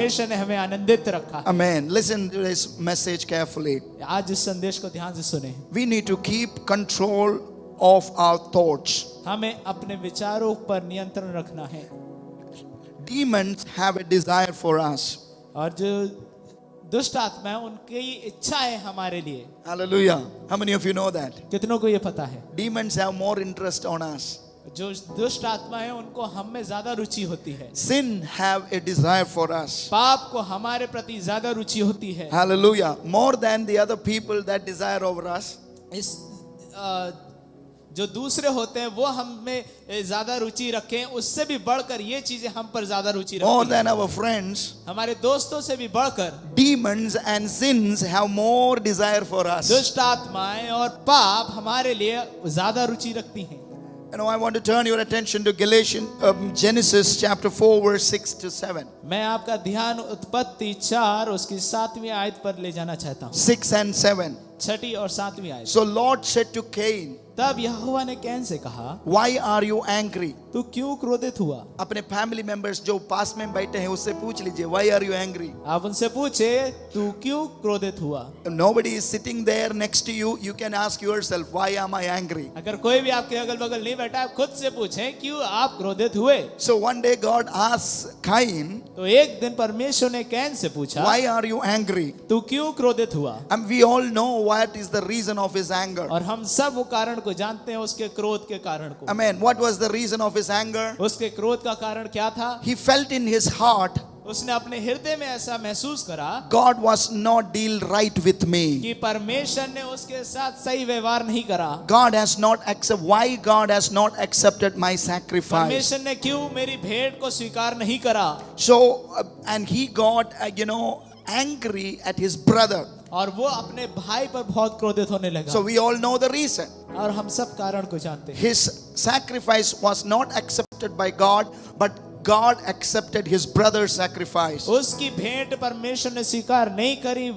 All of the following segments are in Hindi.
परमेश्वर ने हमें आनंदित रखा। Amen. Listen to this message carefully. आज इस संदेश को ध्यान से सुने। We need to keep control of our thoughts. हमें अपने विचारों पर नियंत्रण रखना है। Demons have a desire for us. और जो दुष्ट आत्मा है उनकी इच्छा है हमारे लिए। Hallelujah. How many of you know that? कितनों को ये पता है? Demons have more interest on us. जो दुष्ट आत्मा है उनको हम में ज्यादा रुचि होती है। Sin have a desire for us. पाप को हमारे प्रति ज्यादा रुचि होती है। Hallelujah. More than the other people that desire over us. इस जो दूसरे होते हैं वो हम में ज्यादा रुचि रखें, उससे भी बढ़कर ये चीजें हम पर ज्यादा रुचि More रखती than हैं। our friends. हमारे दोस्तों से भी बढ़कर Demons and sins have more desire for us. दुष्ट आत्माएं और पाप हमारे लिए ज्यादा रुचि रखती हैं। You know, I want to turn your attention to Genesis chapter 4 verse 6 to 7. मैं आपका ध्यान उत्पत्ति 4 उसकी 7वीं आयत पर ले जाना चाहता हूँ। 6 and 7. 6ठी और 7वीं आयत। So Lord said to Cain, तब यहोवा ने कैन से कहा, why are you angry? तू क्यों क्रोधित हुआ? अपने फैमिली मेंबर्स जो पास में बैठे हैं उससे पूछ लीजिए, why are you angry? आप उनसे पूछे तू क्यों क्रोधित हुआ? If nobody is sitting there next to you, you can ask yourself, why am I angry? अगर कोई भी आपके अगल बगल नहीं बैठा, आप खुद से पूछें क्यों आप क्रोधित हुए? So one day God asked Cain, तो एक दिन परमेश्वर ने कैन से पूछा, why are you angry? तू क्यों क्रोधित हुआ? And we all know what is the reason of his anger. और हम सब वो कारण को जानते हैं, उसके क्रोध के कारण को। Amen. What was the reason of his anger? उसके क्रोध का कारण क्या था? He felt in his heart, उसने अपने हृदय में ऐसा महसूस करा God was not deal right with me. कि परमेश्वर ने उसके साथ सही व्यवहार नहीं करा। God has not accept. Why God has not accepted my sacrifice? परमेश्वर ने क्यों मेरी भेंट को स्वीकार नहीं करा? So and he got angry at his brother. और वो अपने भाई पर बहुत क्रोधित होने लगा। So we all know the reason. और हम सब कारण को जानते हैं। His sacrifice was not accepted by God, but God accepted his brother's sacrifice. उसकी भेंट परमेश्वर ने स्वीकार नहीं करी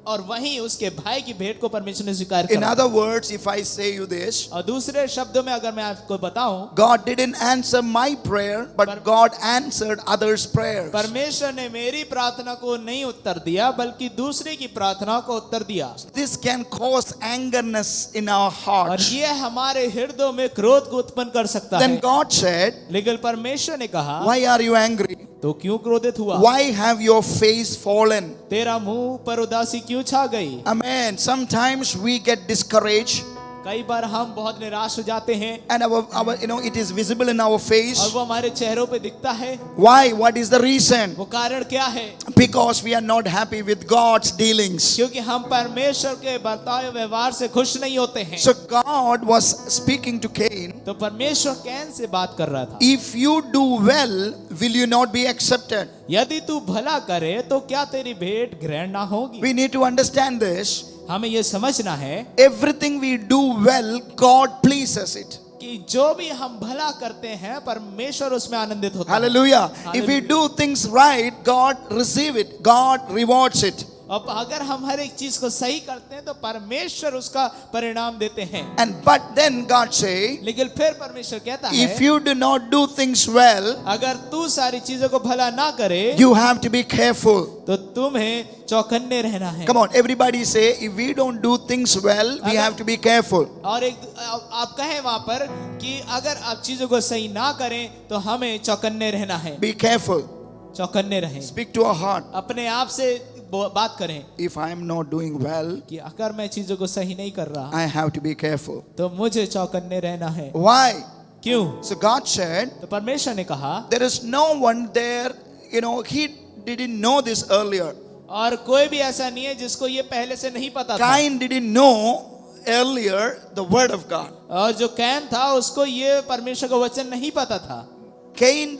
और वहीं उसके भाई की भेंट को परमेश्वर ने स्वीकार In करा। other words, if I say you this, और दूसरे शब्दों में अगर मैं आपको बताऊं, God didn't answer my prayer, but God answered others' prayers. परमेश्वर ने मेरी प्रार्थना को नहीं उत्तर दिया बल्कि दूसरे की प्रार्थना को उत्तर दिया। This can cause angerness in our और hearts. ये हमारे हृदय में क्रोध को उत्पन्न कर सकता Then है। God said, लेकिन परमेश्वर ने कहा, why are you angry? तो क्यों क्रोधित हुआ? Why have your face fallen? तेरा मुंह पर उदासी क्यों छा गई? Amen. Sometimes we get discouraged कई बार हम बहुत निराश हो जाते हैं and our it is visible in our face. और वो हमारे चेहरों पे दिखता है। Why? What is the reason? वो कारण क्या है? Because we are not happy with God's dealings. क्योंकि हम परमेश्वर के बर्ताव व्यवहार से खुश नहीं होते हैं। So God was speaking to Cain. तो परमेश्वर कैन से बात कर रहा था। If you do well, will you not be accepted? यदि तू भला करे तो क्या तेरी भेंट ग्रहण ना होगी? We need to understand this. हमें ये समझना है Everything we do well, God pleases it. कि जो भी हम भला करते हैं परमेश्वर उसमें आनंदित होता है। Hallelujah. If we do things right, God receive it. God rewards it. अब अगर हम हर एक चीज को सही करते हैं तो परमेश्वर उसका परिणाम देते हैं। But then God say, लेकिन फिर परमेश्वर कहता है, if you do not do things well, अगर तू सारी चीजों को भला ना करे you have to be careful. तो तुम्हें चौकन्ने रहना है। Come on, everybody say, if we don't do things well, we have to be careful. और एक आप कहें वहां पर कि अगर आप चीजों को सही ना करें तो हमें चौकन्ने रहना है। Be careful. चौकन्ने रहें। Speak to our heart. अपने आप से बात करें If I am not doing well, कि अगर मैं चीजों को सही नहीं कर रहा I have to be careful. तो मुझे चौकन्ने रहना है। Why? क्यों? So God said, तो परमेश्वर ने कहा, there is no one there, he didn't know this earlier. और कोई भी ऐसा नहीं है जिसको ये पहले से नहीं पता था। Cain didn't know earlier the word of God. और जो कैन था उसको ये परमेश्वर का वचन नहीं पता था। Cain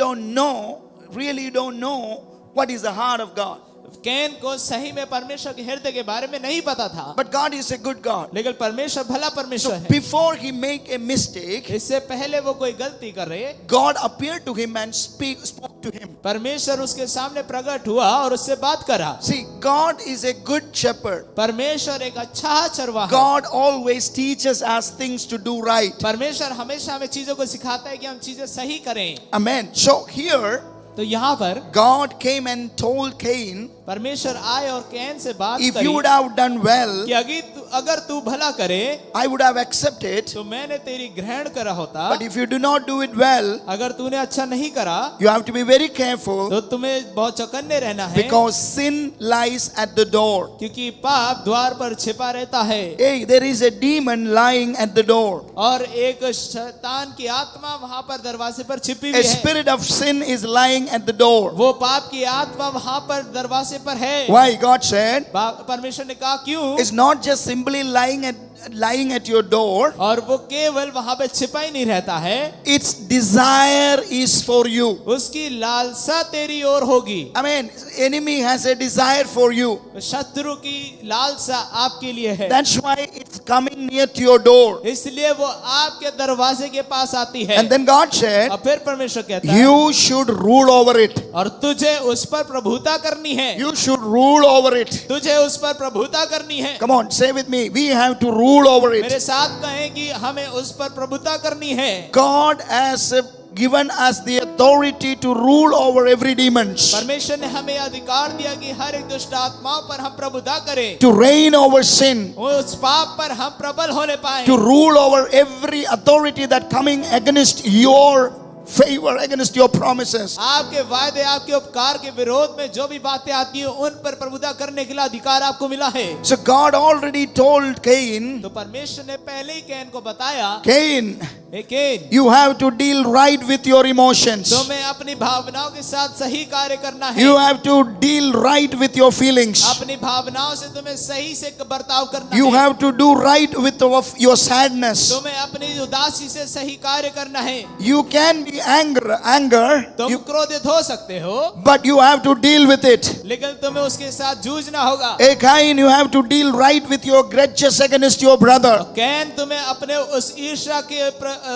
really don't know what is the heart of God. Can को सही में परमेश्वर के हृदय के बारे में नहीं पता था। But God is a good God. लेकिन परमेश्वर भला परमेश्वर है। Before he make a mistake, इससे पहले वो कोई गलती कर रहे, God appeared to him and spoke to him. परमेश्वर उसके सामने प्रकट हुआ और उससे बात करा। See, God is a good shepherd. परमेश्वर एक अच्छा चरवाहा है। God always teaches us things to do right. परमेश्वर हमेशा हमें चीजों को सिखाता है कि हम चीजें सही करें। Amen. So here तो यहाँ पर God came and told Cain, परमेश्वर आए और कैन से बात if you करी would have done well, कि अगर तू भला करे I would have accepted. तो मैंने तेरी ग्रहण करा होता, But if you do not do it well, अगर तूने अच्छा नहीं करा you have to be very careful तो तुम्हें बहुत चौकन्ने रहना है, because sin lies at the door. क्योंकि पाप द्वार पर छिपा रहता है Hey, there is a demon lying at the door. और एक शैतान की आत्मा वहां पर दरवाजे पर छिपी A हुई है। spirit of sin is lying at the door. वो पाप की आत्मा वहां पर दरवाजे पर है। Why? God said, परमेश्वर ने कहा क्यों? it's not just simply lying at your door. और वो केवल वहां पे छिपा ही नहीं रहता है, Its desire is for you. उसकी लालसा तेरी ओर होगी। I mean, enemy has a desire for you. शत्रु की लालसा आपके लिए है, That's why it's coming near to your door. इसलिए वो आपके दरवाजे के पास आती है। And then God said, और फिर परमेश्वर कहता है you should rule over it. और तुझे उस पर प्रभुता करनी है, You should rule over it. तुझे उस पर प्रभुता करनी है। Come on, say with me. We have to rule over मेरे it. साथ कहें कि हमें उस पर प्रभुता करनी है। God has given us the authority to rule over every demon, परमेश्वर ने हमें अधिकार दिया कि हर एक दुष्ट आत्माओं पर हम प्रभुता करें, to reign over sin, उस पाप पर हम प्रबल होने पाए, to rule over every authority that coming against your favor, against your promises. आपके वायदे आपके उपकार के विरोध में जो भी बातें आती हैं उन पर प्रभुता करने के लिए अधिकार आपको मिला है। So God already told Cain, तो परमेश्वर ने पहले ही कैन को बताया, Cain, hey Cain, you have to deal right with your emotions. तुम्हें अपनी भावनाओं के साथ सही कार्य करना है, You have to deal right with your feelings. अपनी भावनाओं से तुम्हें सही से बर्ताव करना You है, have to do right with your sadness. तुम्हें अपनी उदासी से सही कार्य करना है। You can be anger, तुम क्रोधित हो सकते हो, but you have to deal with it. लेकिन तुम्हें उसके साथ जूझना होगा। Hey Cain, you have to deal right with your grudges against your brother. Can, तुम्हें अपने उस ईर्ष्या के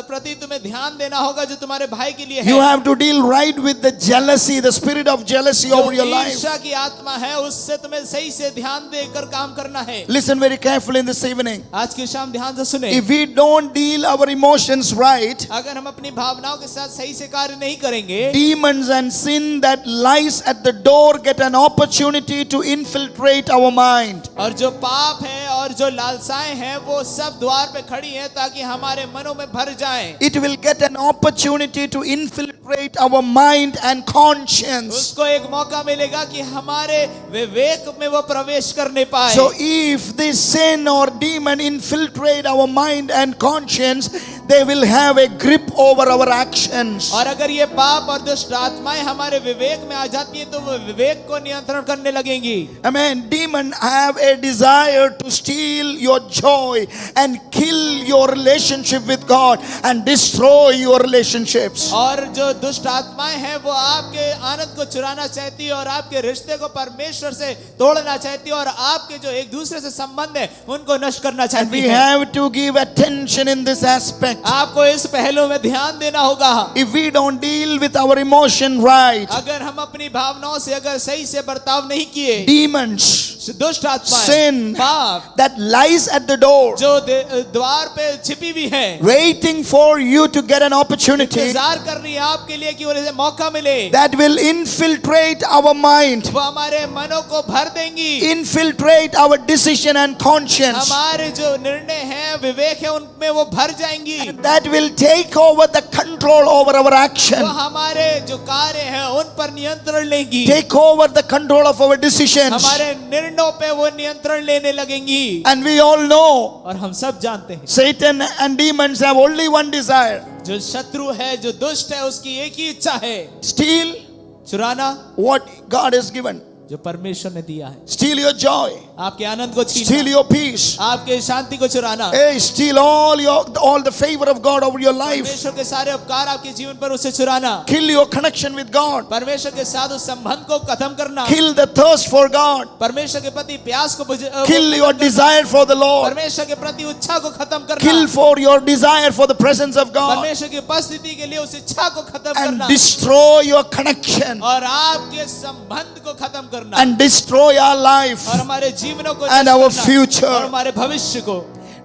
प्रति तुम्हें ध्यान देना होगा जो तुम्हारे भाई के लिए है। You have to deal right with the jealousy, the spirit of jealousy over your life. ईर्ष्या की आत्मा है उससे तुम्हें सही से ध्यान देकर काम करना है। Listen very carefully in this evening. आज की शाम ध्यान से सुने, If we don't deal our emotions right, अगर हम अपनी भावनाओं के साथ सही से कार्य नहीं करेंगे, demons and sin that lies at the door get an opportunity to infiltrate our mind. और जो पाप है और जो लालसाएं हैं वो सब द्वार पे खड़ी हैं ताकि हमारे मनों में भर जाएं। It will get an opportunity to infiltrate our mind and conscience. उसको एक मौका मिलेगा कि हमारे विवेक में वो प्रवेश करने पाए। So if this sin or demon infiltrate our mind and conscience, they will have a grip over our actions. और अगर ये पाप और दुष्ट आत्माएं हमारे विवेक में आ जाती हैं तो वो विवेक को नियंत्रण करने लगेंगी। Amen. Demons have a desire to steal your joy and kill your relationship with God and destroy your relationships. और जो दुष्ट आत्माएं हैं वो आपके आनंद को चुराना चाहती है और आपके रिश्ते को परमेश्वर से तोड़ना चाहती है और आपके जो एक दूसरे से संबंध है उनको नष्ट करना And चाहती we है। have to give attention in this aspect. आपको इस पहलू में ध्यान देना होगा। If we don't deal with our emotion right, अगर हम अपनी भावनाओं से अगर सही से बर्ताव नहीं किए, demons, दुष्ट आत्माएं, sin पाप that lies at the door, जो द्वार पे छिपी हुई है, waiting for you to get an opportunity इंतजार कर रही है आपके लिए कि उन्हें मौका मिले, that will infiltrate our mind, वो हमारे मनों को भर देंगी, infiltrate our decision and conscience, हमारे जो निर्णय हैं विवेक है उनमें वो भर जाएंगी, that will take over the control over our वो action, हमारे जो कार्य हैं उन पर नियंत्रण लेंगी, take over the control of our decisions. हमारे निर्णयों पे वो नियंत्रण लेने लगेंगी। And we all know और हम सब जानते हैं Satan and demons have only one desire: जो शत्रु है, जो दुष्ट है, उसकी एक ही इच्छा है, steal चुराना what God has given, जो परमेश्वर ने दिया है, steal your joy, आपके आनंद को steal छीनना, your peace, आपके शांति को चुराना, hey, steal all the favor of God over your life, परमेश्वर के सारे उपकार आपके जीवन पर उसे चुराना, kill your connection with God, परमेश्वर के साथ उस संबंध को खत्म करना, kill the thirst for God, परमेश्वर के प्रति प्यास को kill your desire for the Lord, परमेश्वर के प्रति इच्छा को खत्म करना, kill for your desire for the presence of God, परमेश्वर की उपस्थिति के लिए उस इच्छा को खत्म and करना destroy your connection और आपके संबंध को खत्म करना and destroy our life और हमारे जीवनों को and नष्ट our करना future. और हमारे भविष्य को।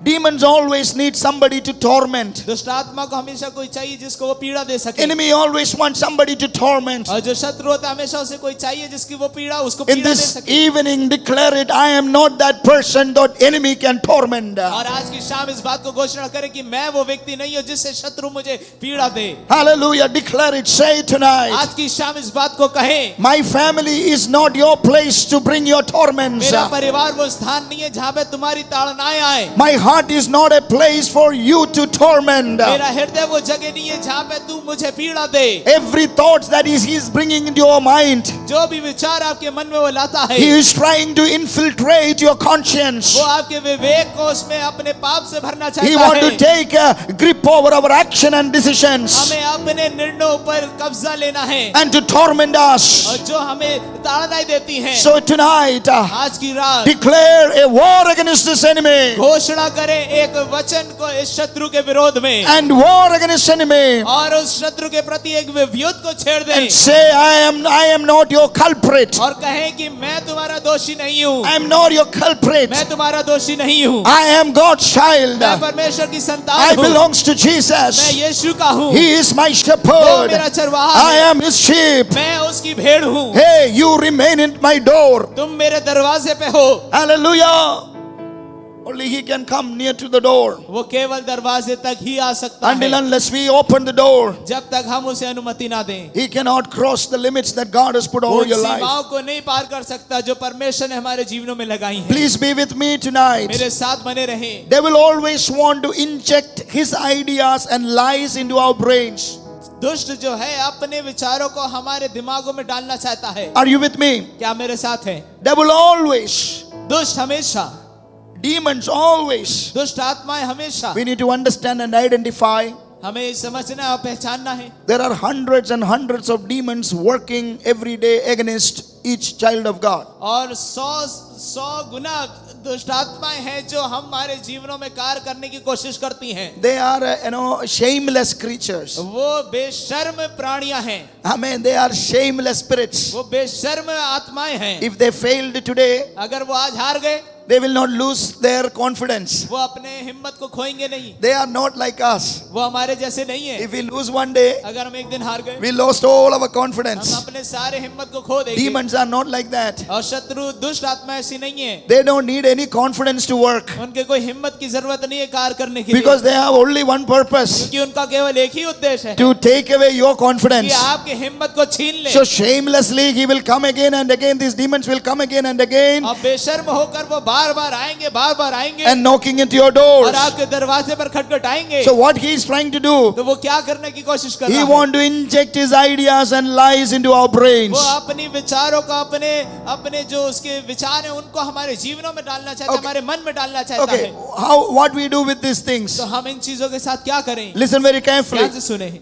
Demons always need somebody to torment. दुष्ट आत्मा को हमेशा कोई चाहिए जिसको वो पीड़ा दे सके। Enemy always wants somebody to torment. और जो शत्रु होता है हमेशा उसे कोई चाहिए जिसकी वो पीड़ा उसको In पीड़ा दे this सके। evening, declare it, I am not that person that enemy can torment. और आज की शाम इस बात को घोषणा करें कि मैं वो व्यक्ति नहीं हूँ जिससे शत्रु मुझे पीड़ा दे। Hallelujah. Declare it. Say it tonight. आज की शाम इस बात को कहें, My family is not your place to bring your torments. मेरा परिवार वो स्थान नहीं है जहाँ पे तुम्हारी ताड़नाएं आए। My heart is not a place for you to torment. मेरा हृदय वो जगह नहीं है जहाँ पे तू मुझे पीड़ा दे। Every thought that he is bringing into your mind, जो भी विचार आपके मन में वो लाता है, he is trying to infiltrate your conscience. वो आपके विवेक को उसमें अपने पाप से भरना He चाहता wants to है। take a grip over our action and decisions हमें अपने निर्णयों पर कब्जा लेना है and to torment us. और जो हमें ताड़नाएं देती हैं। So tonight, आज की रात declare a war against this enemy घोषणा करें एक वचन को इस शत्रु के विरोध में and war against enemy और उस शत्रु के प्रति एक युद्ध को छेड़ दें and say, I am not your culprit. और कहें कि मैं तुम्हारा दोषी नहीं हूँ, I am not your culprit. मैं तुम्हारा दोषी नहीं हूँ, I am God's child. मैं परमेश्वर की I संतान हूँ, belongs to मैं Jesus. यीशु का हूँ, He is my वो shepherd. मेरा चरवाहा I है, am his sheep. मैं उसकी भेड़ हूँ, Hey, you remain at my door. तुम मेरे दरवाजे पे हो। Hallelujah. Only he can come near to the door. वो केवल दरवाजे तक ही आ सकता Until है unless we open the door, जब तक हम उसे अनुमति ना दें। he cannot cross the limits that God has put वो over उन your life. सीमाओं को नहीं पार कर सकता जो परमेश्वर ने हमारे जीवनों में लगाई हैं। Please be with me tonight. मेरे साथ बने रहें। They will always want to inject his ideas and lies into our brains. दुष्ट जो है अपने विचारों को हमारे दिमागों में डालना चाहता है। Are you with me? क्या मेरे साथ है? They will always, दुष्ट हमेशा, demons always. दुष्ट आत्माएं हमेशा, We need to understand and identify. हमें समझना और पहचानना है। There are hundreds and hundreds of demons working every day against each child of God. और सौ गुना दुष्ट आत्माएं हैं जो हमारे जीवनों में कार्य करने की कोशिश करती हैं। They are, shameless creatures. वो बेशर्म प्राणियां हैं, Amen. They are shameless spirits. वो बेशर्म आत्माएं हैं। If they failed today, अगर वो आज हार गए, they will not lose their confidence. वो अपने हिम्मत को खोएंगे नहीं। They are not like us. वो हमारे जैसे नहीं है। If we lose one day, अगर हम एक दिन हार गए, we lost all our हम confidence. अपने सारे हिम्मत को खो देंगे। Demons are not like that. और शत्रु दुष्ट आत्मा ऐसी नहीं है, They don't need any confidence to work उनके कोई हिम्मत की जरूरत नहीं है कार्य करने के लिए, because they have only one purpose, क्योंकि उनका केवल एक ही उद्देश्य है to take away your कि confidence. आपके हिम्मत को छीन ले। So shamelessly he will come again and again. These demons will come again and again अब बेशर्म होकर वो बार बार आएंगे and knocking into your doors. और आपके दरवाजे पर खटखटाएंगे। So what he is trying to do, तो वो क्या करने की कोशिश कर he रहा है? want to inject his ideas and lies into our brains. वो अपनी विचारों को अपने जो उसके विचार हैं उनको हमारे जीवनों में डालना चाहता है, Okay. हमारे मन में डालना चाहता Okay, है। what we do with these things? तो हम इन चीजों के साथ क्या करें? Listen very carefully. ध्यान से सुने।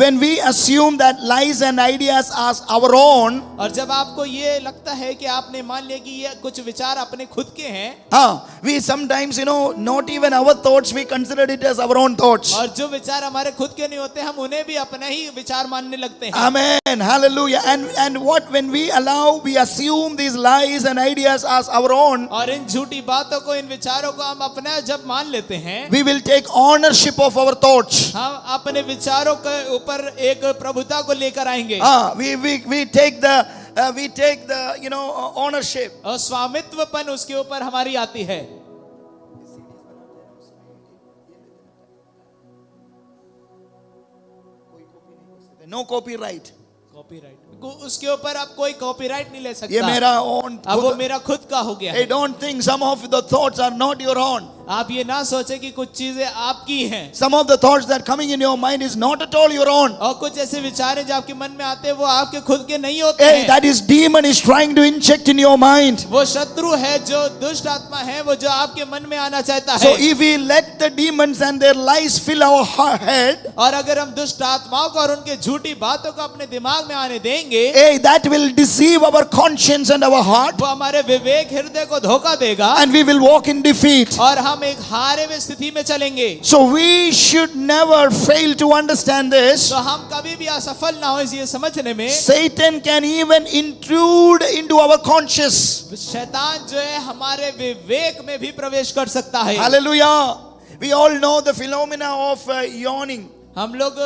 When we assume that lies and ideas are our own, और जब आपको ये लगता है कि आपने मान लिया कि ये कुछ विचार अपने खुद के हैं, we sometimes, not even our thoughts, we consider it as our own thoughts. और जो विचार हमारे खुद के नहीं होते हम उन्हें भी अपना ही विचार मानने लगते हैं। Amen. Hallelujah. And when we assume these lies and ideas as our own, और इन झूठी बातों को, इन विचारों को हम अपना जब मान लेते हैं, we will take ownership of our thoughts. हम अपने विचारों के ऊपर एक प्रभुता को लेकर आएंगे। We take the ownership. और स्वामित्वपन उसके ऊपर हमारी आती है। No copyright. कॉपीराइट उसके ऊपर आप कोई कॉपीराइट नहीं ले सकता। ये मेरा own. अब वो मेरा खुद का हो गया Hey, है। don't think some of the thoughts are not your own. आप ये ना सोचे कि कुछ चीजें आपकी हैं Some of the thoughts that coming in your mind is not at all your own. और कुछ ऐसे विचार हैं जो आपके मन में आते हैं वो आपके खुद के नहीं होते Hey, हैं। that is demon is trying to inject in your mind. वो शत्रु है, जो दुष्ट आत्मा है, वो जो आपके मन में आना चाहता So है। if we let the demons and their lies fill our head, और अगर हम दुष्ट आत्माओं को और उनके झूठी बातों को अपने दिमाग में आने देंगे, hey, that will deceive our conscience and our heart, वो हमारे विवेक हृदय को धोखा देगा and we will walk in defeat. और हम हम एक हारे हुए स्थिति में चलेंगे। So we should never fail to understand this. तो हम कभी भी असफल ना हो इसे समझने में। Satan can even intrude into our conscience. शैतान जो है हमारे विवेक में भी प्रवेश कर सकता है। Hallelujah. We all know the phenomena of yawning. हम लोग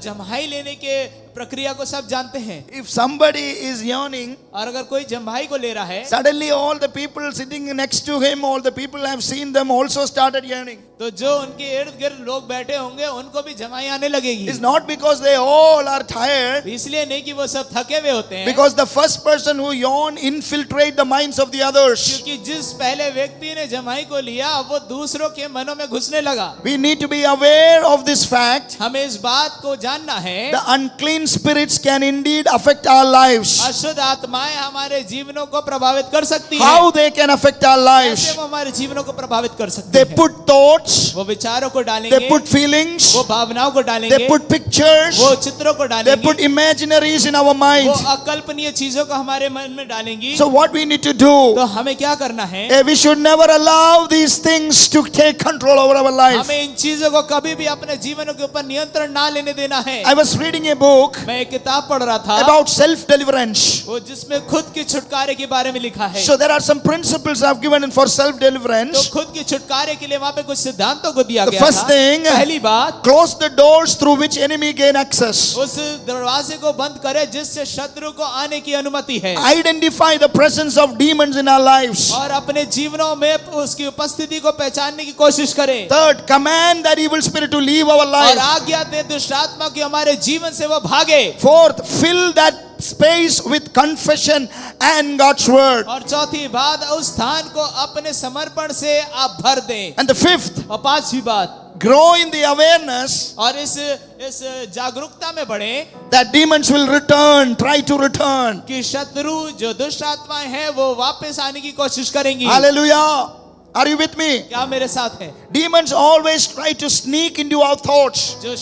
जम्हाई लेने के प्रक्रिया को सब जानते हैं। If somebody is yawning, और अगर कोई जम्हाई को ले रहा है suddenly all the people sitting next to him, all the people have seen them also started yawning. तो जो उनके इर्द गिर्द लोग बैठे होंगे उनको भी जमाई आने लगेगी। It's not because they all are tired, इसलिए नहीं कि वो सब थके हुए होते हैं, because the first person who yawn infiltrate the minds of the others. क्योंकि जिस पहले व्यक्ति ने जमाई को लिया वो दूसरों के मनों में घुसने लगा। We need to be aware of this fact. हमें इस बात को जानना है। The unclean spirits can indeed affect our lives. अशुद्ध आत्माएं हमारे जीवनों को प्रभावित कर सकती हैं। How they can affect our lives? कैसे वो हमारे जीवनों को प्रभावित कर सकती They हैं? put thoughts, वो विचारों को they डालेंगे, put feelings, वो भावनाओं को डालेंगे, they put pictures, वो चित्रों को they डालेंगे, put imaginaries in our वो mind. अकल्पनीय चीजों को हमारे मन में डालेंगी। So what we need to तो do? हमें क्या करना है? We should never allow these things to take control over our life. हमें इन चीजों को कभी भी अपने जीवनों के ऊपर नियंत्रण ना लेने देना है। I was reading a book मैं एक किताब पढ़ रहा था about self-deliverance. वो जिसमें खुद की छुटकारे के बारे में लिखा है। So there are some principles I've given for तो self-deliverance. खुद की छुटकारे के लिए वहां पे कुछ सिद्धांतों को दिया The गया first था। thing, पहली बात, close the doors through which enemy gain access. उस दरवाजे को बंद करे जिससे शत्रु को आने की अनुमति है। Identify the presence of demons in our lives. और अपने जीवनों में उसकी उपस्थिति को पहचानने की कोशिश करें। Third, command that evil spirit to leave our और life. आज्ञा दे दुष्ट आत्मा की हमारे जीवन से वो भागे। Fourth, fill that space with confession and God's word. और चौथी बात, उस स्थान को अपने समर्पण से आप भर दें। And the fifth, और पांचवी बात, grow in the awareness और इस जागरूकता में बढ़े that demons will return, try to return. कि शत्रु जो दुष्ट आत्माएं हैं वो वापस आने की कोशिश करेंगी। Hallelujah. Are you with me? क्या मेरे साथ है? Demons always try to sneak into our thoughts. जो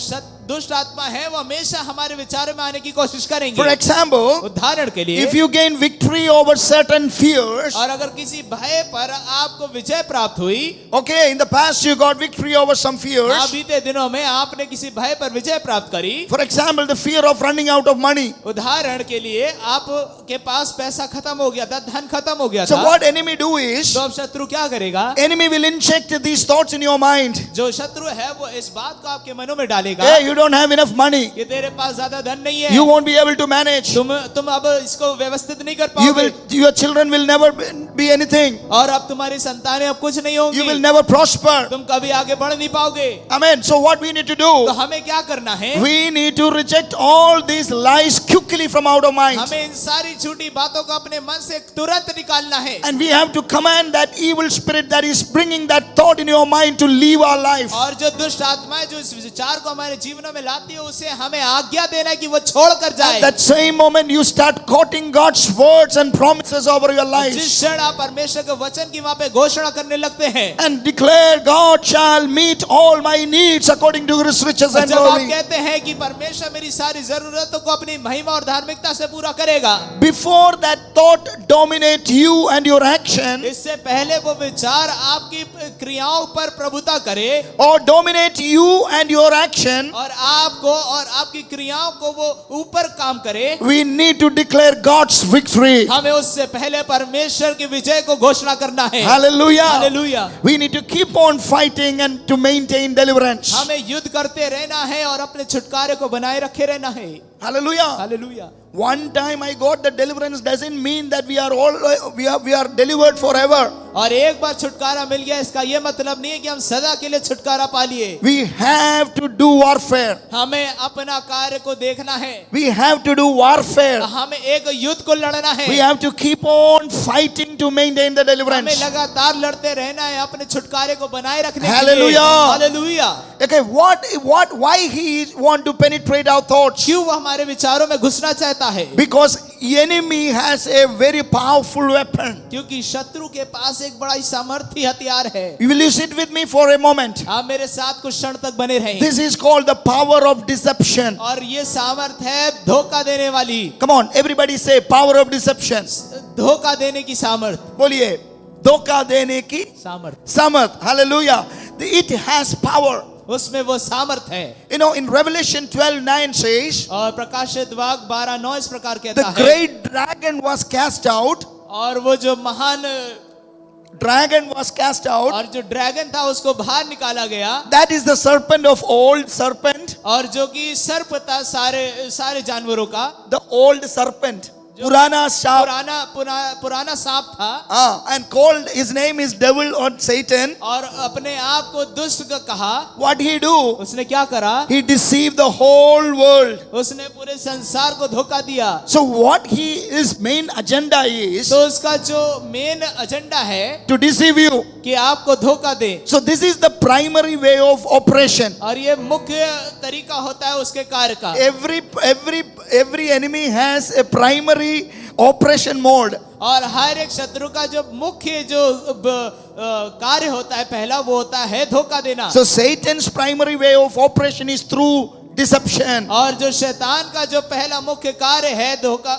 दुष्ट आत्मा है वो हमेशा हमारे विचारों में आने की कोशिश करेंगे। For example, उदाहरण के लिए, if you gain victory over certain fears, और अगर किसी भय पर आपको विजय प्राप्त हुई, okay, in the past you got victory over some fears. बीते दिनों में आपने किसी भय पर विजय प्राप्त करी। For example, the fear of running out of money. उदाहरण के लिए आपके पास पैसा खत्म हो गया था, धन खत्म हो गया So था। what enemy do is, तो अब शत्रु क्या करेगा? enemy will inject these thoughts in your mind. जो शत्रु है वो इस बात को आपके मनों में डालेगा Hey, you don't have enough money. कि तेरे पास ज्यादा धन नहीं है, You won't be able to manage. तुम अब इसको व्यवस्थित नहीं कर You पाओगे, will, your children will never be anything. और अब तुम्हारी संतानें अब कुछ नहीं You will होंगी, never prosper. तुम कभी आगे बढ़ नहीं पाओगे। Amen. So what we need to तो do? हमें क्या करना है? We need to reject all these lies quickly from out of mind. हमें इन सारी झूठी बातों को अपने मन से तुरंत निकालना है। And we have to command that evil spirit that is bringing that thought in your mind to leave our life. और जो दुष्ट आत्मा है जो इस विचार को हमारे जीवनों में लाती है उसे हमें आज्ञा देना है कि वो छोड़ कर At जाए। that same moment you start quoting God's words and promises over your जिस life क्षण आप परमेश्वर के वचन की वहां पे घोषणा करने लगते हैं, and declare God shall meet all my needs according to his riches and जब आप glory. कहते हैं कि परमेश्वर मेरी सारी जरूरतों को अपनी महिमा और धार्मिकता से पूरा करेगा, Before that thought dominate you and your action, इससे पहले वो विचार आपकी क्रियाओं पर प्रभुता करे or dominate you and your action, और आपको और आपकी क्रियाओं को वो ऊपर काम करे, we need to declare God's victory. हमें उससे पहले परमेश्वर की विजय को घोषणा करना है। Hallelujah. Hallelujah. We need to keep on fighting and to maintain deliverance. हमें युद्ध करते रहना है और अपने छुटकारे को बनाए रखे रहना है। Hallelujah. Hallelujah. One time I got the deliverance doesn't mean that we are delivered forever. और एक बार छुटकारा मिल गया इसका ये मतलब नहीं है कि हम सदा के लिए छुटकारा पा लिए। We have to do warfare. हमें अपना कार्य को देखना है, We have to do warfare. हमें एक युद्ध को लड़ना है, We have to keep on fighting to maintain the हमें deliverance. लगातार लड़ते रहना है अपने छुटकारे को बनाए रखने के लिए। Hallelujah. Hallelujah. Okay, why he want to penetrate our thoughts? क्यों वो हमारे विचारों में घुसना चाहता है? Because enemy has a very powerful weapon. क्योंकि शत्रु के पास एक बड़ा ही सामर्थी हथियार है। Will you sit with me for a moment? आप मेरे साथ कुछ क्षण तक बने रहें। This is called the power of deception. और ये सामर्थ है धोखा देने वाली। Come on, everybody say power of deception. धोखा देने की सामर्थ। बोलिए, धोखा देने की सामर्थ, सामर्थ. Hallelujah. It has power. उसमें वो सामर्थ है. You know, in Revelation 12:9 says, और प्रकाशित वाक्य 12:9 इस प्रकार the कहता है, great dragon was cast out. और वो जो महान Dragon was cast out. और जो ड्रैगन था उसको बाहर निकाला गया, That is the serpent of old, serpent. और जो कि सर्प था सारे जानवरों का, The old serpent. पुराना सांप. पुराना सांप था. And called, his name is devil or Satan. और अपने आप को दुष्ट का कहा. What he do? उसने क्या करा? He deceived the whole world. उसने पूरे संसार को धोखा दिया. So what his main agenda is तो उसका जो मेन एजेंडा है to deceive you. कि आपको धोखा दे. So this is the primary way of operation. और ये मुख्य तरीका होता है उसके कार्य का. Every enemy has a primary operation mode. और हर एक शत्रु का जो मुख्य जो कार्य होता है पहला, वो होता है धोखा देना. So Satan's primary way of operation is through deception. और जो शैतान का जो पहला मुख्य कार्य है धोखा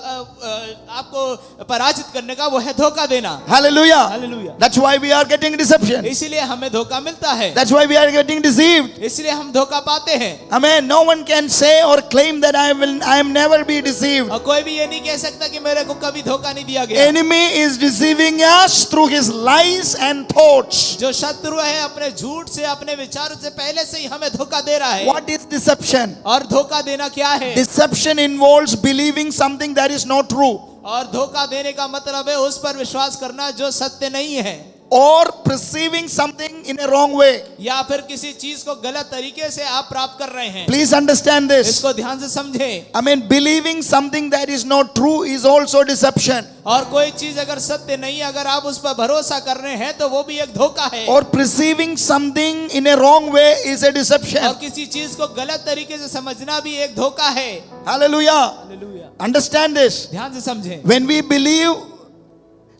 आपको पराजित करने का, वो है धोखा देना. Hallelujah. Hallelujah. That's why we are getting deception. इसीलिए हमें धोखा मिलता है. That's why we are getting deceived. इसलिए हम धोखा पाते हैं. Amen. No one can say or claim that I am never be deceived. और कोई भी ये नहीं कह सकता कि मेरे को कभी धोखा नहीं दिया गया. Enemy is deceiving us through his lies and thoughts. जो शत्रु है अपने झूठ से, अपने विचारों से पहले से ही हमें धोखा दे रहा है. What is deception? और धोखा देना क्या है? Deception involves believing something that is not true. और धोखा देने का मतलब है उस पर विश्वास करना जो सत्य नहीं है. Or perceiving something in a wrong way. या फिर किसी चीज को गलत तरीके से आप प्राप्त कर रहे हैं. Please understand this. इसको ध्यान से समझें. I mean, believing something that is not true is also deception. और कोई चीज अगर सत्य नहीं, अगर आप उस पर भरोसा कर रहे हैं तो वो भी एक धोखा है. Or perceiving something in a wrong way is a deception. और किसी चीज को गलत तरीके से समझना भी एक धोखा है. Hallelujah. हालेलुया. Understand this. ध्यान से समझें. When we believe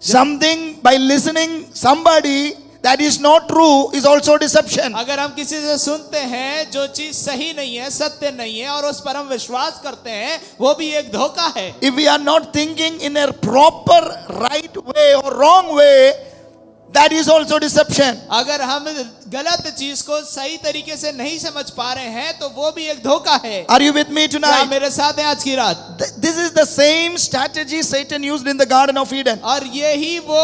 something by listening somebody that is not true is also deception. अगर हम किसी से सुनते हैं जो चीज सही नहीं है, सत्य नहीं है, और उस पर हम विश्वास करते हैं, वो भी एक धोखा है. If we are not thinking in a proper right way or wrong way, that is also deception. अगर हम गलत चीज को सही तरीके से नहीं समझ पा रहे हैं तो वो भी एक धोखा है. Are you with me क्या tonight? मेरे साथ हैं आज की रात? This is the same strategy Satan used in the Garden of Eden. और यही वो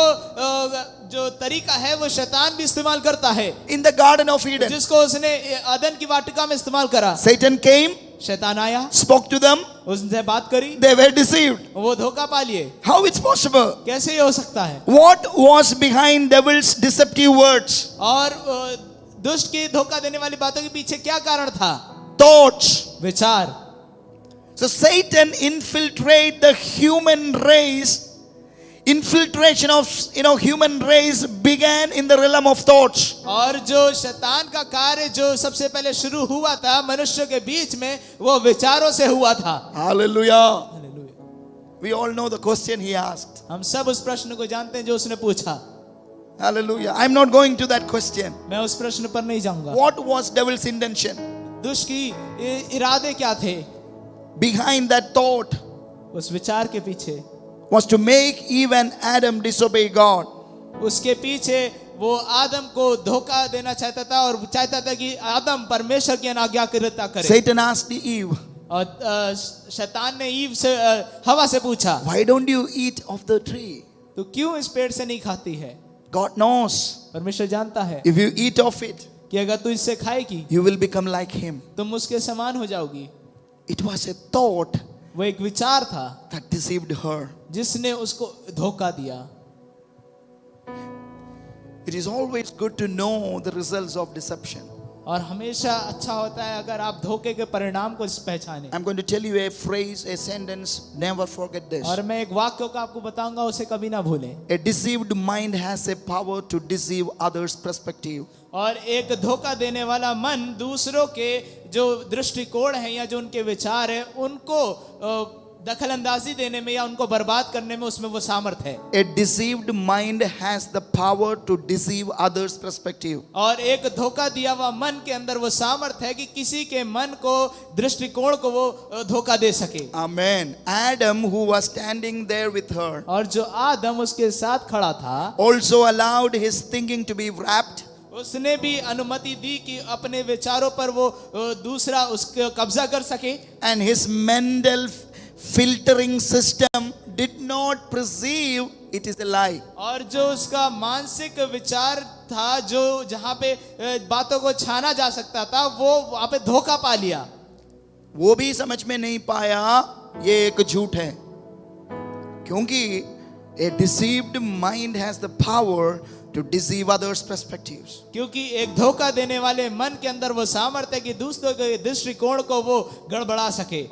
जो तरीका है वो शैतान भी इस्तेमाल करता है. In the Garden of Eden, जिसको उसने अदन की वाटिका में इस्तेमाल करा. Satan came, शैतान आया, spoke to them, उनसे बात करी, they were deceived. वो धोखा पा लिए. How it's possible? कैसे ये हो सकता है? What was behind devil's deceptive words? और दुष्ट की धोखा देने वाली बातों के पीछे क्या कारण था? Thoughts. विचार. So Satan infiltrate the human race. Infiltration of human race began in the realm of thoughts. और जो शैतान का कार्य जो सबसे पहले शुरू हुआ था मनुष्य के बीच में, वो विचारों से हुआ था. Hallelujah. We all know the question he asked. हम सब उस प्रश्न को जानते हैं जो उसने पूछा. Hallelujah. I'm not going to that question. मैं उस प्रश्न पर नहीं जाऊंगा. What was devil's intention? दुष्ट की इरादे क्या थे? Behind that thought उस विचार के पीछे was to make Eve and Adam disobey God. उसके पीछे वो आदम को धोखा देना चाहता था और चाहता था कि आदम परमेश्वर की अनाज्ञाकारिता करे. Satan asked Eve, और शैतान ने ईव से हवा से पूछा, why don't you eat of the tree? तो क्यों इस पेड़ से नहीं खाती है? God knows. परमेश्वर जानता है If you eat of it, कि अगर तू इससे खाएगी you will become like him. तुम उसके समान हो जाओगी. It was a thought वो एक विचार था that deceived her. जिसने उसको धोखा दिया. It is always good to know the results of deception. और हमेशा अच्छा होता है अगर आप धोखे के परिणाम को पहचानें. I'm going to tell you a phrase, a sentence, never forget this. और मैं एक वाक्य को आपको बताऊंगा, उसे कभी ना भूलें. A deceived mind has a power to deceive others' perspective. और एक धोखा देने वाला मन दूसरों के जो दृष्टिकोण है या जो उनके विचार है उनको दखलंदाजी देने में या उनको बर्बाद करने में उसमें वो सामर्थ है। A deceived mind has the power to deceive others' perspective. और एक धोखा दिया हुआ मन के अंदर वो सामर्थ है कि किसी के मन को, दृष्टिकोण को वो धोखा दे सके। Amen. Adam, who was standing there with her, और जो आदम उसके साथ खड़ा था, also allowed his thinking to be wrapped, उसने भी अनुमति दी कि अपने विचारों पर वो दूसरा उसके कब्जा कर सके। and his mental filtering system did not perceive it is a lie. और जो उसका मानसिक विचार था, जो जहाँ पे बातों को छाना जा सकता था, वो वहाँ पे धोखा पा लिया। वो भी समझ में नहीं पाया ये एक झूठ है, क्योंकि a deceived mind has the power to deceive others' perspectives. क्योंकि एक धोखा देने वाले मन के अंदर वो सामर्थ्य है कि दूसरों के दृष्टिकोण को वो गड़बड़ा सके।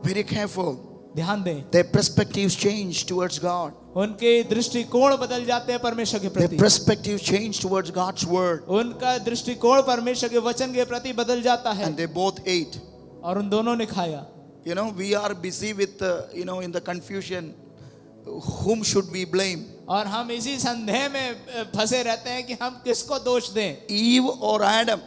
Very careful. ध्यान दें, Their perspectives change towards God. उनके दृष्टिकोण बदल जाते हैं परमेश्वर के Their प्रति। perspectives change towards God's word. उनका दृष्टिकोण परमेश्वर के वचन के प्रति बदल जाता है। And they both ate. और उन दोनों ने खाया। You know, we are busy with, in the confusion, whom should we blame? और हम इसी संदेह में फंसे रहते हैं कि हम किसको दोष दें, Eve or Adam?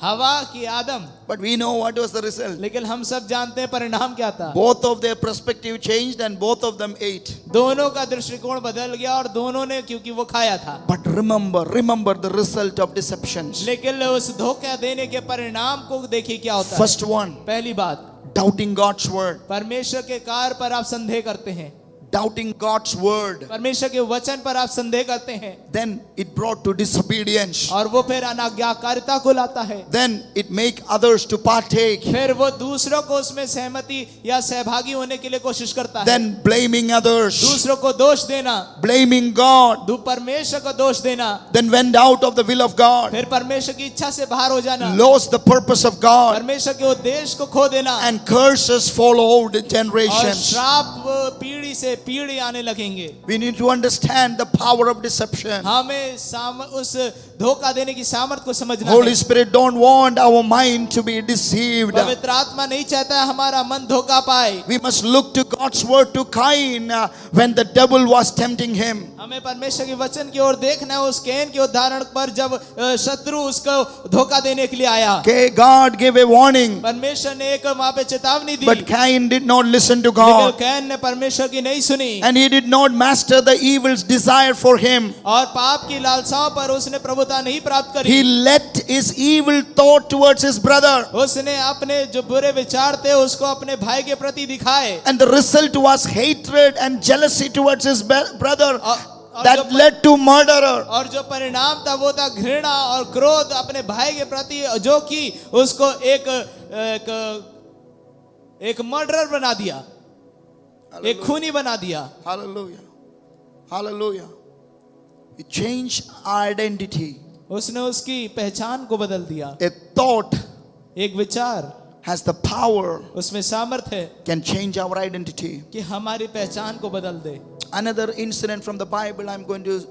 हवा की आदम। But we know what was the result. लेकिन हम सब जानते हैं परिणाम क्या था। Both of their perspective changed and both of them ate. दोनों का दृष्टिकोण बदल गया और दोनों ने, क्योंकि वो खाया था। But remember the result of deceptions. लेकिन उस धोखा देने के परिणाम को देखिए क्या होता है। First one, पहली बात, doubting God's word. परमेश्वर के कार्य पर आप संदेह करते हैं। Doubting God's word. परमेश्वर के वचन पर आप संदेह करते हैं। Then it brought to disobedience. और वो फिर अनाज्ञाकारिता को लाता है। Then it make others to partake. फिर वो दूसरों को उसमें सहमति या सहभागी होने के लिए कोशिश करता है। Then blaming others. दूसरों को दोष देना, Blaming God. परमेश्वर को दोष देना, Then went out of the will of God. फिर परमेश्वर की इच्छा से बाहर हो जाना, Lost the purpose of God. परमेश्वर के उद्देश्य को खो देना। And curses followed और generations. श्राप पीढ़ी से पीढ़ी आने लगेंगे। We need to understand the power of deception. हमें उस धोखा देने की सामर्थ को समझना Holy है। Spirit don't want our mind to be deceived. पवित्र आत्मा नहीं चाहता है हमारा मन धोखा पाए। We must look to God's word to Cain when the devil was tempting him. हमें परमेश्वर के वचन की ओर देखना है, उस कैन के उदाहरण पर जब शत्रु उसको धोखा देने के लिए आया। Okay, God gave a warning, परमेश्वर ने एक वहां पे चेतावनी दी, but Cain did not listen to लेकिन God. कैन ने परमेश्वर की नहीं सुनी And he did not master the evil's desire for him. और पाप की लालसाओं पर उसने प्रभुता नहीं प्राप्त करी। He let his evil thought towards his brother. उसने अपने जो बुरे विचार थे उसको अपने भाई के प्रति दिखाए। And the result was hatred and jealousy towards his brother और that led to murder. और जो परिणाम था वो था घृणा और क्रोध अपने भाई के प्रति, जो कि उसको एक मर्डरर बना दिया, एक खूनी बना दिया। Hallelujah. Hallelujah. He changed identity. उसने उसकी पहचान को बदल दिया। A thought एक विचार has the power, उसमें सामर्थ है can change our identity. कि हमारी पहचान को बदल दे। Another incident from the Bible I'm going to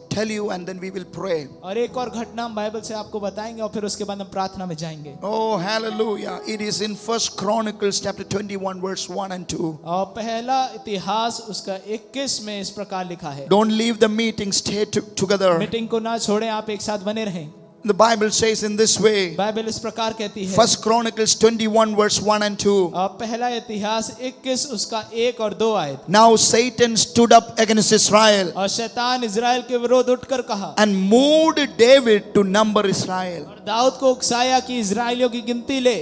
tell you, and then we will pray. और एक और घटना हम बाइबल से आपको बताएंगे और फिर उसके बाद हम प्रार्थना में जाएंगे। Oh, hallelujah. It is in 1 Chronicles chapter 21 verse 1 and 2. और पहला इतिहास उसका 21 में इस प्रकार लिखा है। Don't leave the meeting, stay together. Meeting को ना छोड़ें, आप एक साथ बने रहें। The Bible says in this way. Bible इस प्रकार कहती है। 1 Chronicles 21 verse 1 and 2. और पहला इतिहास 21 उसका 1 और 2 आयत। Now Satan stood up against Israel और शैतान इजराइल के विरोध उठकर कहा and moved David to number Israel. और दाऊद को उकसाया कि इजराइलियों की गिनती ले।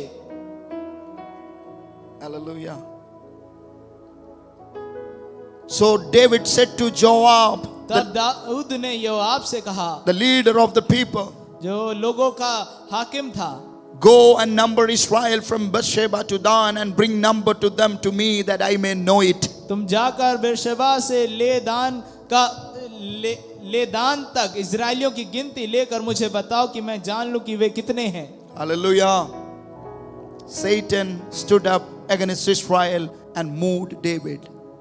Hallelujah. So David said to Joab, तब दाऊद ने योआब से कहा, the leader of the people, जो लोगों का हाकिम था, go and number Israel from Beersheba to Dan and bring number to them to me that I may know it. तुम जाकर बेरशेबा से लेदान तक इजराइलियों की गिनती लेकर मुझे बताओ कि मैं जान लूं कि वे कितने हैं। Hallelujah. Satan stood up against Israel and moved David.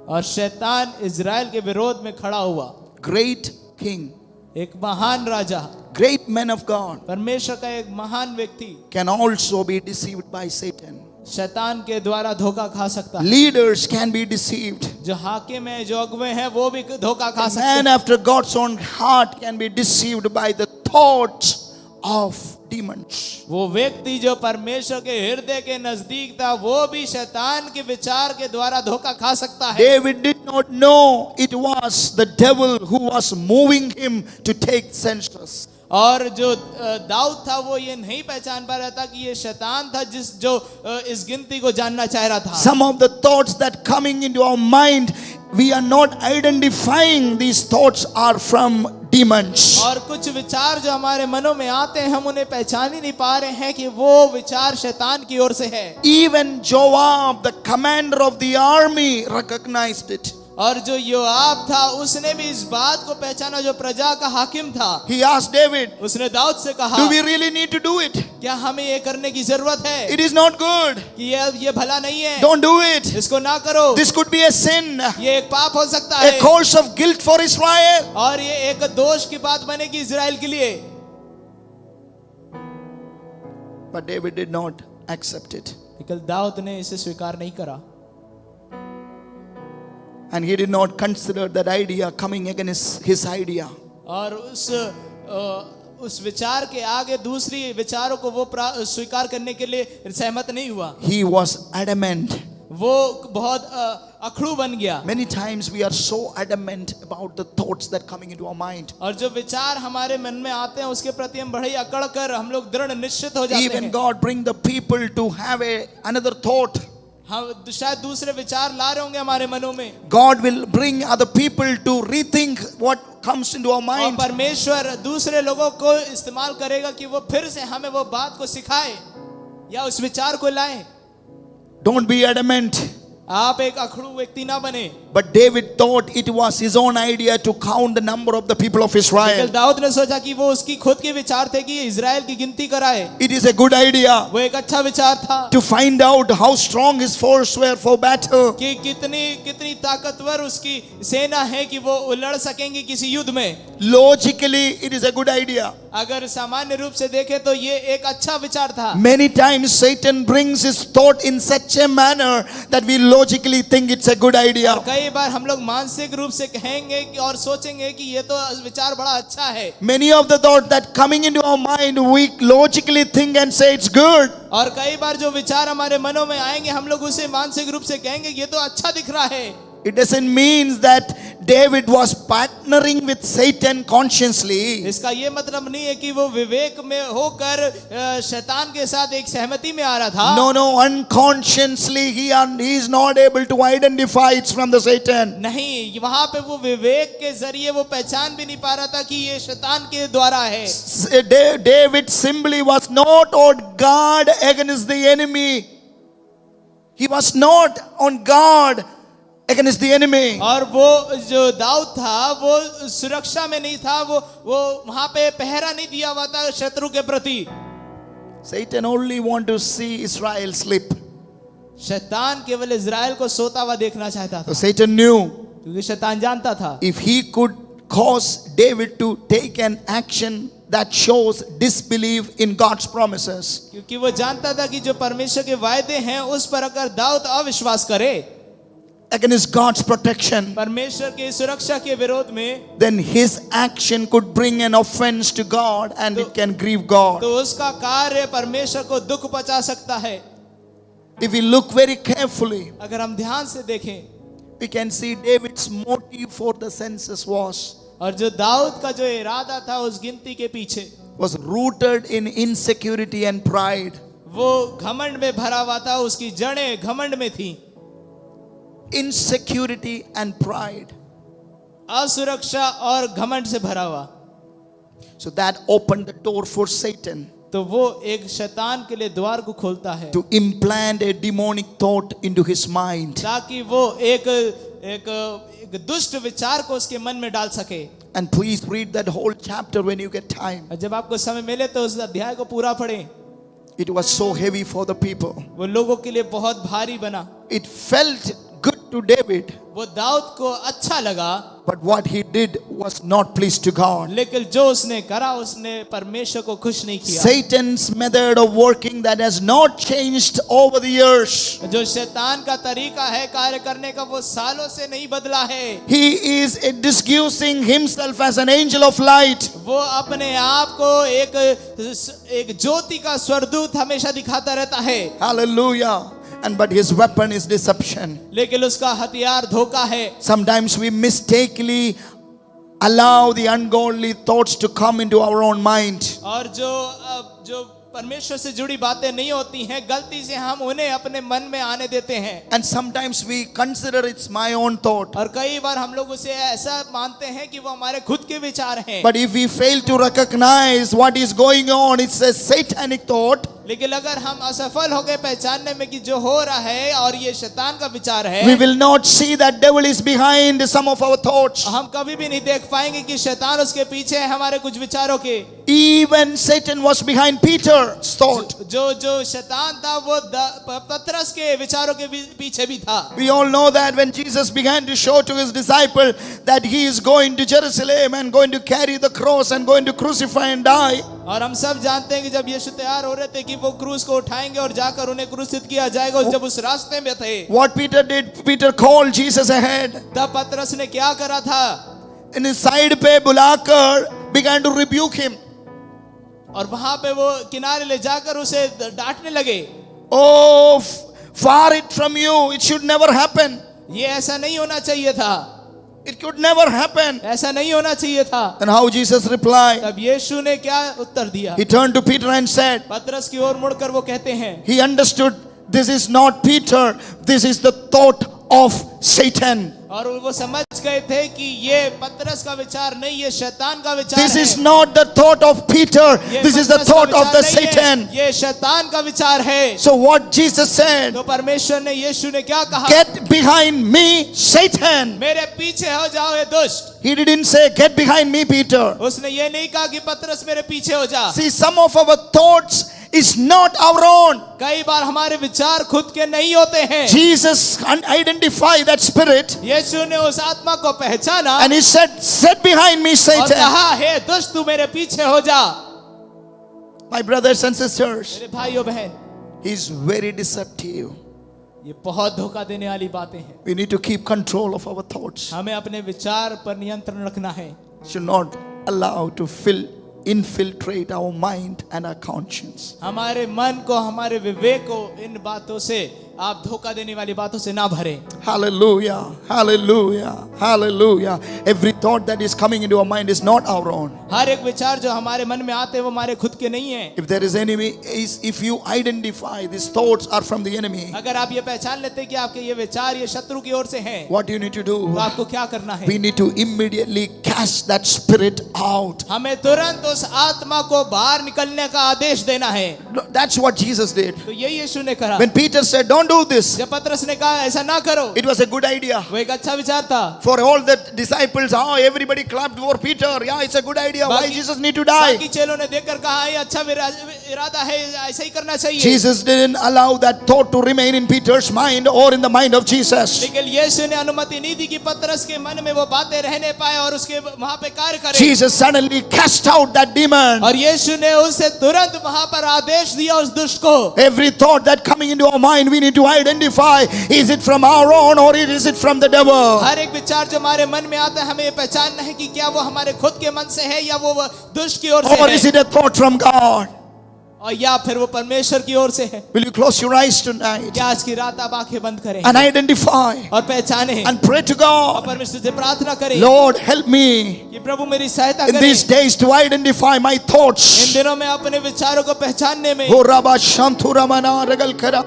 और शैतान इजराइल के विरोध में खड़ा हुआ। Great king, एक महान राजा, great man of God परमेश्वर का एक महान व्यक्ति can also be deceived by Satan. शैतान के द्वारा धोखा खा सकता है। Leaders can be deceived. जो हाकिम है, जो अगुवे हैं, वो भी धोखा खा A सकते man हैं। after God's own heart can be deceived by the thoughts of demons. वो व्यक्ति जो परमेश्वर के हृदय के नजदीक था, वो भी शैतान के विचार के द्वारा धोखा खा सकता है। David did not know it was the devil who was moving him to take census. और जो दाऊद था, वो ये नहीं पहचान पा रहा था कि ये शैतान था जो इस गिनती को जानना चाह रहा था। Some of the thoughts that coming into our mind, we are not identifying these thoughts are from demons. और कुछ विचार जो हमारे मनों में आते हैं, हम उन्हें पहचान ही नहीं पा रहे हैं कि वो विचार शैतान की ओर से है। Even Joab, the commander of the army, recognized it. और जो योआब था, उसने भी इस बात को पहचाना, जो प्रजा का हाकिम था। He asked David, उसने दाऊद से कहा, do we really need to do it? क्या हमें ये करने की जरूरत है? It is not good. कि ये भला नहीं है, Don't do it. इसको ना करो। This could be a sin, ये एक पाप हो सकता a है, cause of guilt for Israel. और ये एक दोष की बात बनेगी इजराइल के लिए। But David did not accept it. लेकिन दाऊद ने इसे स्वीकार नहीं करा, And he did not consider that idea coming against his idea. और उस विचार के आगे दूसरी विचारों को वो स्वीकार करने के लिए सहमत नहीं हुआ। He was adamant. वो बहुत अखड़ू बन गया। Many times we are so adamant about the thoughts that coming into our mind. और जो विचार हमारे मन में आते हैं, उसके प्रति हम बड़े अकड़ कर हम लोग दृढ़ निश्चित हो जाते Even हैं। God bring the people to have another thought. हम शायद दूसरे विचार ला रहे होंगे हमारे मनों में। God will bring other people to rethink what comes into our और mind. परमेश्वर दूसरे लोगों को इस्तेमाल करेगा कि वो फिर से हमें वो बात को सिखाए या उस विचार को लाए। Don't be adamant. आप एक अखड़ू व्यक्ति ना बने। But David thought it was his own idea to count the number of the people of Israel. लेकिन दाऊद ने सोचा कि वो उसकी खुद के विचार थे कि इजराइल की गिनती कराए। It is a good idea वो एक अच्छा विचार था to find out how strong his force were for battle. कि कितनी ताकतवर उसकी सेना है कि वो लड़ सकेंगे किसी युद्ध में। Logically, it is a good idea. अगर सामान्य रूप से देखें तो ये एक अच्छा विचार था। Many times Satan brings his thought in such a manner that we logically think it's a good idea. कई बार हम लोग मानसिक रूप से कहेंगे और सोचेंगे कि ये तो विचार बड़ा अच्छा है। Many of the thoughts that coming into our mind, we logically think and say it's good. और कई बार जो विचार हमारे मनों में आएंगे, हम लोग उसे मानसिक रूप से कहेंगे ये तो अच्छा दिख रहा है। It doesn't mean that David was partnering with Satan consciously. इसका ये मतलब नहीं है कि वो विवेक में होकर शैतान के साथ एक सहमति में आ रहा था। No, unconsciously he is not able to identify it's from the Satan. नहीं, वहां पे वो विवेक के जरिए वो पहचान भी नहीं पा रहा था कि ये शैतान के द्वारा है। David simply was not on guard against the enemy. He was not on guard against the enemy. और वो जो दाऊद था, वो सुरक्षा में नहीं था, वो वहां पे पहरा नहीं दिया हुआ था शत्रु के प्रति। Satan only want to see Israel slip. शैतान केवल इजराइल को सोता हुआ देखना चाहता So था, Satan knew क्योंकि शैतान जानता था if he could cause David to take an action that shows disbelief in God's promises, क्योंकि वो जानता था कि जो परमेश्वर के वायदे हैं उस पर अगर दाऊद अविश्वास करे, against God's protection, परमेश्वर की सुरक्षा के विरोध में, then his action could bring an offense to God and it can grieve God. तो उसका कार्य परमेश्वर को दुख पहुंचा सकता है। If we look very carefully, अगर हम ध्यान से देखें, we can see David's motive for the census और जो दाऊद का जो इरादा था उस गिनती के पीछे, was rooted in insecurity and pride. वो घमंड में भरा हुआ था, उसकी जड़ें घमंड में थी। Insecurity and pride. असुरक्षा और घमंड से भरा हुआ। So that opened the door for Satan तो वो एक शैतान के लिए द्वार को खोलता है to implant a demonic thought into his mind. ताकि वो एक दुष्ट विचार को उसके मन में डाल सके। And please read that whole chapter when you get time. जब आपको समय मिले तो उस अध्याय को पूरा पढ़ें। It was so heavy for the people. वो लोगों के लिए बहुत भारी बना। It felt good to David. वो वो दाऊद को अच्छा लगा, but what he did was not pleased to God. लेकिन जो उसने करा उसने परमेश्वर को खुश नहीं किया। Satan's method of working that has not changed over the years. जो शैतान का तरीका है कार्य करने का वो सालों से नहीं बदला है। He is disguising himself as an angel of light. वो अपने आप को एक ज्योति का स्वरदूत हमेशा दिखाता रहता है। Hallelujah. And but his weapon is deception. लेकिन उसका हथियार धोखा है। Sometimes we mistakenly allow the ungodly thoughts to come into our own mind. और जो परमेश्वर से जुड़ी बातें नहीं होती हैं, गलती से हम उन्हें अपने मन में आने देते हैं। And sometimes we consider it's my own thought. और कई बार हम लोग उसे ऐसा मानते हैं कि वो हमारे खुद के विचार हैं। But if we fail to recognize what is going on, it's a satanic thought. लेकिन अगर हम असफल हो गए पहचानने में कि जो हो रहा है और ये शैतान का विचार है, We will not see that devil is behind some of our thoughts. हम कभी भी नहीं देख पाएंगे कि शैतान उसके पीछे है हमारे कुछ विचारों के। Even Satan was behind Peter's thought. जो शैतान था वो पतरस के विचारों के पीछे भी था। We all know that when Jesus began to show to his disciple that he is going to Jerusalem and going to carry the cross and going to crucify and die. और हम सब जानते हैं कि जब यीशु तैयार हो रहे थे कि वो क्रूस को उठाएंगे और जाकर उन्हें क्रूसित किया जाएगा, जब उस रास्ते में थे, What Peter did, Peter called Jesus ahead. तब पतरस ने क्या करा था? In his side पे बुलाकर began to rebuke him. और वहां पे वो किनारे ले जाकर उसे डांटने लगे। Oh, far it from you. It should never happen. ये ऐसा नहीं होना चाहिए था, It could never happen. ऐसा नहीं होना चाहिए था। And how Jesus replied? तब यीशु ने क्या उत्तर दिया? He turned to Peter and said, पतरस की ओर मुड़कर वो कहते हैं, he understood this is not Peter, this is the thought of Satan. और वो समझ गए थे कि ये पतरस का विचार नहीं, ये शैतान का विचार This है। is not the thought of Peter, ये this is the पतरस का thought of विचार the नहीं है, Satan. ये शैतान का विचार है। So what Jesus said, तो परमेश्वर ने, यीशु ने क्या कहा? get behind me, Satan. मेरे पीछे हो जाओ ये दुष्ट। He didn't say, get behind me, Peter. उसने ये नहीं कहा कि पतरस मेरे पीछे हो जा। See, some of our thoughts is not our own. कई बार हमारे विचार खुद के नहीं होते हैं। Jesus identified that spirit यीशु ने उस आत्मा को पहचाना and he said, set behind me, और Satan. कहा, हे दुष्ट तू मेरे पीछे हो जा। My brothers and sisters, मेरे भाइयों बहन, he is very deceptive. ये बहुत धोखा देने वाली बातें हैं। We need to keep control of our thoughts. हमें अपने विचार पर नियंत्रण रखना है। Should not allow to infiltrate our mind and our conscience. हमारे मन को, हमारे विवेक को इन बातों से, आप धोखा देने वाली बातों से ना भरें। Hallelujah, hallelujah, hallelujah. Every thought that is coming into our mind is not our own. हर एक विचार जो हमारे मन में आते हैं वो हमारे खुद के नहीं है। If there is enemy, if you identify these thoughts are from the enemy, अगर आप ये पहचान लेते हैं कि आपके ये विचार ये शत्रु की ओर से हैं, what do you need to do? तो आपको क्या करना है? We need to immediately cast that spirit out. हमें तुरंत उस आत्मा को बाहर निकलने का आदेश देना है। That's what Jesus did. तो यही यीशु ने करा। When Peter said, don't do this, जब पतरस ने कहा ऐसा ना करो, it was a good idea. वो एक अच्छा विचार था। For all the disciples, everybody clapped for Peter. Yeah, it's a good idea. Why बाकी- Jesus need to die? बाकी चेलों ने देखकर कहा ये अच्छा इरादा है, ऐसा ही करना चाहिए। Jesus didn't allow that thought to remain in Peter's mind or in the mind of Jesus. लेकिन यीशु ने अनुमति नहीं दी कि पतरस के मन में वो बातें रहने पाए और उसके वहां पे कार्य करे। Jesus suddenly cast out that demon. और यीशु ने उससे तुरंत वहां पर आदेश दिया उस दुष्ट को। Every thought that coming into our mind, we need to identify, is it from our own or is it from the devil? हर एक विचार जो हमारे मन में आता है हमें ये पहचानना है कि क्या वो हमारे खुद के मन से है या वो दुष्ट की ओर से Or is है, it a thought from God? और या फिर वो परमेश्वर की ओर से है। Will you close your eyes tonight क्या आज की रात आप आंखें बंद करें and identify और पहचाने and pray to और God? परमेश्वर से प्रार्थना करें Lord, help me कि प्रभु मेरी सहायता in करें these days to identify my in thoughts. दिनों में अपने विचारों को पहचानने में। Oh, Rabba Shantu Ramana Ragal Kara.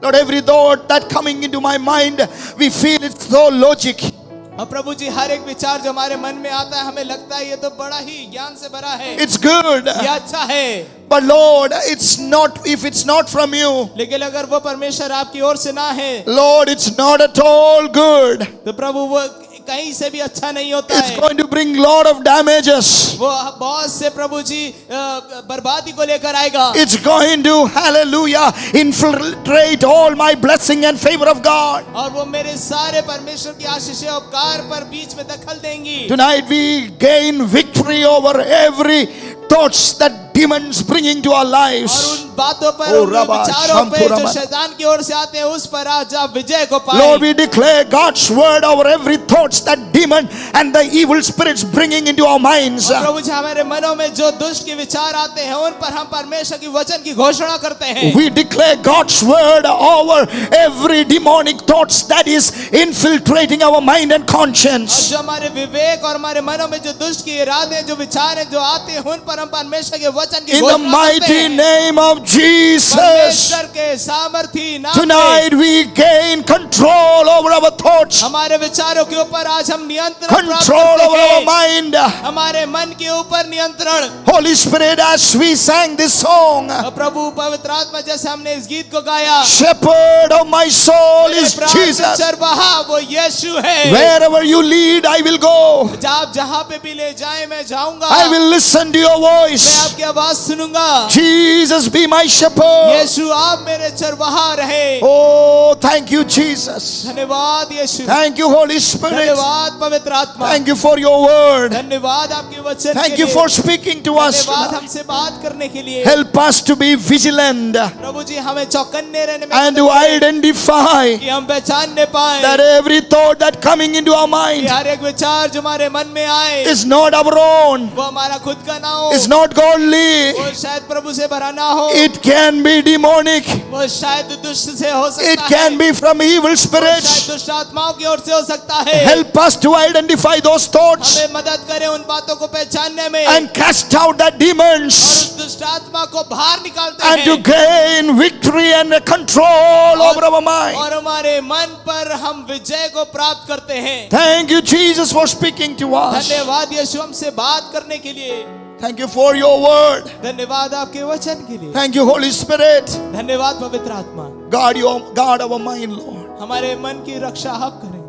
Lord, every thought that coming into my mind, we feel it's so logic. और प्रभु जी हर एक विचार जो हमारे मन में आता है हमें लगता है ये तो बड़ा ही ज्ञान से भरा है, It's good. ये अच्छा है। But Lord, it's not, if it's not from you, लेकिन अगर वो परमेश्वर आपकी ओर से ना है Lord, it's not at all good. तो प्रभु वो कहीं से भी अच्छा नहीं होता It's है। going to bring lot of damages. वो बहुत से प्रभु जी बर्बादी को लेकर आएगा। It's going to, hallelujah, infiltrate all my blessing and favor of God. और वो मेरे सारे परमेश्वर की आशीष और उपकार पर बीच में दखल देंगी। Tonight we gain victory over every thoughts that demons bringing to our और lives. उन बातों पर, ओ उन रबा, विचारों पे शंपुरमा। जो शैतान की ओर से आते हैं, उस पर आज आप विजय को Lord, पाएं। we declare God's word over every thoughts that demon and the evil spirits bringing into our minds. और प्रभु जी हमारे मनों में जो दुष्ट के विचार आते हैं, उन पर हम परमेश्वर की वचन की घोषणा करते हैं। We declare God's word over every demonic thoughts that is infiltrating our mind and और conscience. जो हमारे विवेक और हमारे मनों में जो दुष्ट के इरादे, जो विचार हैं, जो आते हैं, उन पर हम परमेश्वर के वचन की In the घोषणा करते mighty हैं। name of Jesus. परमेश्वर के सामर्थी नाम में Tonight we gain control over our thoughts, हमारे विचारों के ऊपर आज हम नियंत्रण प्राप्त control करते over our हैं। mind. हमारे मन के ऊपर नियंत्रण। Holy Spirit, as we sang this song, और प्रभु पवित्र आत्मा, जैसे हमने इस गीत को गाया, Shepherd of my soul मेरे is प्राण के Jesus. चरवाहा वो यीशु है। Wherever you lead, I will go. आप जहाँ पे भी ले जाए मैं जाऊंगा। I will listen to your मैं voice. आपकी आवाज सुनूंगा। Jesus, be my shepherd. यीशु आप मेरे चरवाहा रहे। Oh, thank you, Jesus. धन्यवाद यीशु। Thank you, Holy Spirit. धन्यवाद पवित्र आत्मा। Thank you for your word. धन्यवाद आपके वचन Thank के you लिए। for speaking to us धन्यवाद tonight. हमसे बात करने के लिए। Help us to be vigilant प्रभु जी हमें चौकन्ने रहने में and मदद to करें identify कि हम पहचानने पाए that every thought that coming into our कि mind हर एक विचार जो हमारे मन में आए is not our own, वो हमारा खुद का ना हो, is not godly. वो शायद प्रभु से भरा ना हो, It can be demonic. वो शायद दुष्ट से हो It सकता है, can be from evil वो शायद spirits. दुष्ट आत्माओं की ओर से हो सकता है। Help us to identify those thoughts हमें मदद करें उन बातों को पहचानने में and cast out the और demons उस दुष्ट आत्मा को बाहर निकालते and to हैं gain victory and control over our mind. और हमारे मन पर हम विजय को प्राप्त करते हैं। Thank you, Jesus, for speaking to us. धन्यवाद यीशु हमसे बात करने के लिए। Thank you for your word. धन्यवाद आपके वचन के लिए। Thank you, Holy Spirit. धन्यवाद पवित्र आत्मा। God our mind, Lord. हमारे मन की रक्षा आप करें,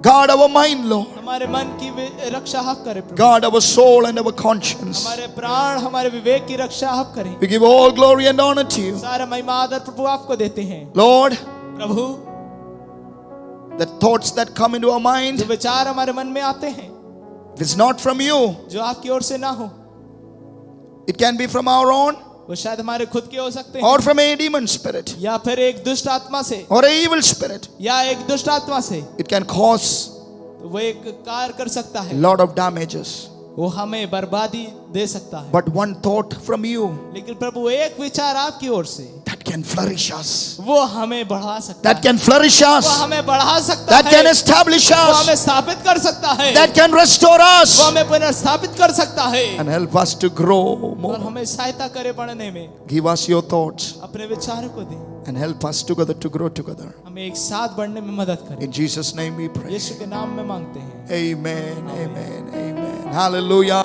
God our mind, Lord. हमारे मन की रक्षा आप करें प्रभु। God our soul and our conscience. हमारे प्राण, हमारे विवेक की रक्षा आप करें। We give all glory and honor to you. सारा महिमा आदर प्रभु आपको देते हैं। Lord, Prabhu the thoughts that come into our जो mind, विचार हमारे मन में आते हैं, if it's not from you, जो आपकी ओर से ना हो, it can be from our own वो शायद हमारे खुद के हो सकते हैं, or from a demon spirit या फिर एक दुष्ट आत्मा से, or a evil spirit. या एक दुष्ट आत्मा से। It can cause तो वो एक कार्य कर सकता a है, lot of damages. वो हमें बर्बादी दे सकता है। But one thought from you लेकिन प्रभु एक विचार आपकी ओर से that can flourish us, वो हमें बढ़ा सकता that है, can flourish वो us, हमें बढ़ा सकता that can है, establish वो हमें us, स्थापित कर सकता है, that can restore वो us हमें पुनर्स्थापित कर सकता है and help us to grow और more. हमें सहायता करे बढ़ने में। Give us your thoughts अपने विचारों को दे, and help us together to grow together. हमें एक साथ बढ़ने में मदद करे। In Jesus' name we pray. यीशु के नाम में मांगते हैं। Amen, amen, amen. Hallelujah.